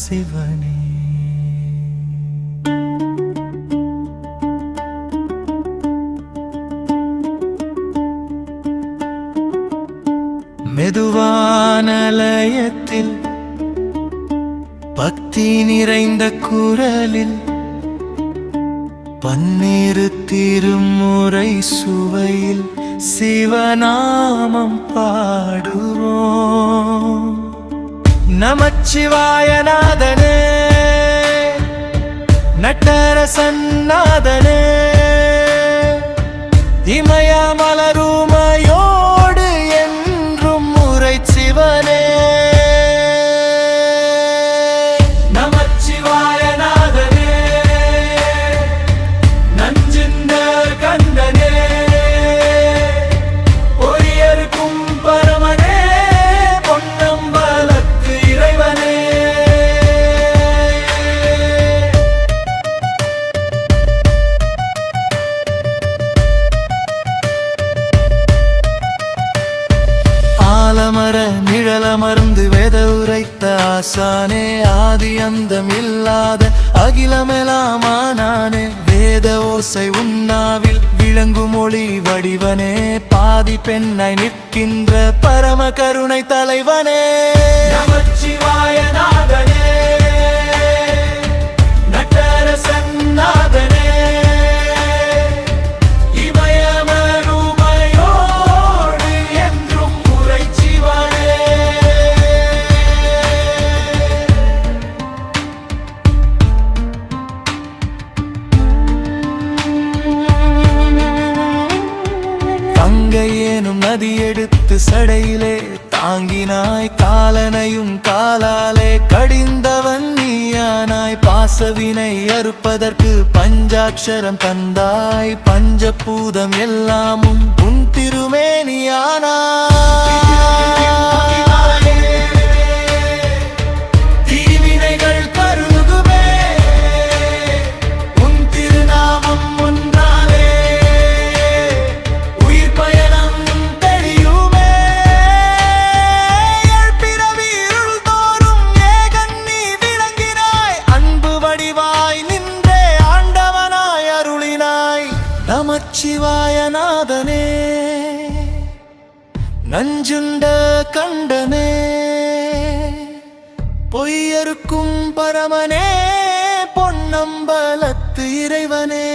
சிவனே. மெதுவான லயத்தில் பக்தி நிறைந்த குரலில் பன்னீரு திருமுறை சுவையில் சிவநாமம் பாடுவோம். நமச்சிவாயநாதனே, நட்டரசன்னாதனே, இமயமலருமையோடு என்றும் முறை சிவனே. நமச்சிவாயநாதனே, நஞ்சிந்த கந்தனே, பொய்யருக்கும் பரமனே, பொன்னம்பலத்து இறைவனே. ஆலமர நிழலமர்ந்து வேத உரைத்த ஆசானே, ஆதி அந்தம் இல்லாத அகிலமெலாமானானே, வேத ஓசை உன்னாவில் விளங்கும் மொழி வடிவனே, பாதி பெண்ணாய் நிற்கின்ற பரம கருணை தலைவனே. நமச்சிவாயநாதனே, நட்டரசன்னாதனே, இமயமருமையோடு என்றும் முறை சிவனே. கங்கை ஏனும் நதி எடுத்து சடையிலே தாங்கினாய், காலனையும் காலாலே கடிந்தவன் நீயானாய், பாசவினை அறுப்பதற்கு பஞ்சாட்சரம் தந்தாய், பஞ்சபூதம் எல்லாமும் உன் திருமேனியானாய். தீவினைகள் கருகுமே உன் திருநாமம் ஒன்றாலே, உயிர் பயணம் தெரியுமே. பிறவி இருள் தோறும் ஏகன் நீ விளங்கினாய், அன்பு வடிவாய் நின்றே ஆண்டவனாய் அருளினாய். நமச்சிவாயநாதனே, நஞ்சுண்ட கண்டனே, பொய்யருக்கும் பரமனே, பொன்னம்பலத்து இறைவனே.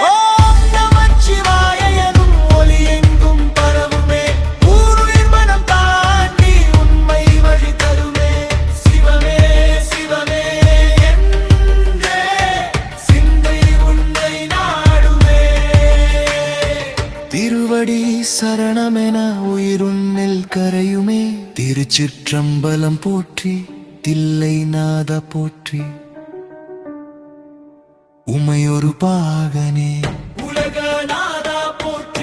ஓம் நமச்சிவாய எனும் ஒலி எங்கும் பரவுமே, ஊருயிர் மனம் தாண்டி உண்மை வழி தருமே. சிவமே சிவமே என்றே சிந்தை உன்னை நாடுமே, திருவடி சரணமென உயிருன்னில் கரையுமே. திருச்சிற்றம்பலம் போற்றி, தில்லை நாத போற்றி, உமையொரு பாகனே, உலக நாதா போற்றி.